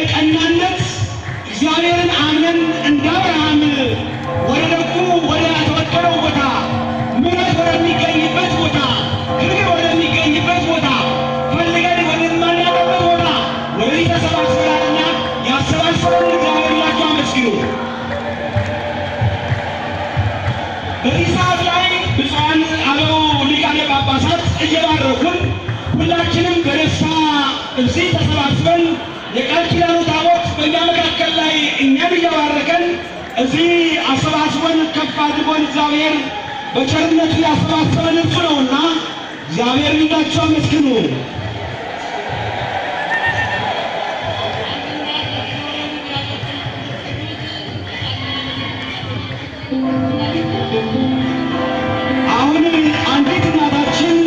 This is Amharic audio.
ቀናነት እግዚአብሔርን አምነን እንደ አብርሃም ወደ ደጉ ወደ ተወደደው ቦታ ምሕረት ወደሚገኝበት ቦታ ክብር ወደሚገኝበት ቦታ ፈልገን ወደማናውቅበት ቦታ ወደዚህ ተሰባስበናልና ያሰባሰበን እግዚአብሔር ብላችሁ አመስግኑ። በዚህ ሰዓት ላይ ብፁዓን አበው ሊቃነ ጳጳሳት እየባረኩን ሁላችንም በደስታ እዚህ ተሰባስበን የቃል ኪዳኑ ታቦት በእኛ መካከል ላይ እኛን እያባረከን እዚህ አሰባስበን ከፍ አድርጎን እግዚአብሔር በቸርነቱ ያሰባሰበን እሱ ነውና እግዚአብሔር ይላችሁ አመስግኑ። አሁንም አንዲት እናታችን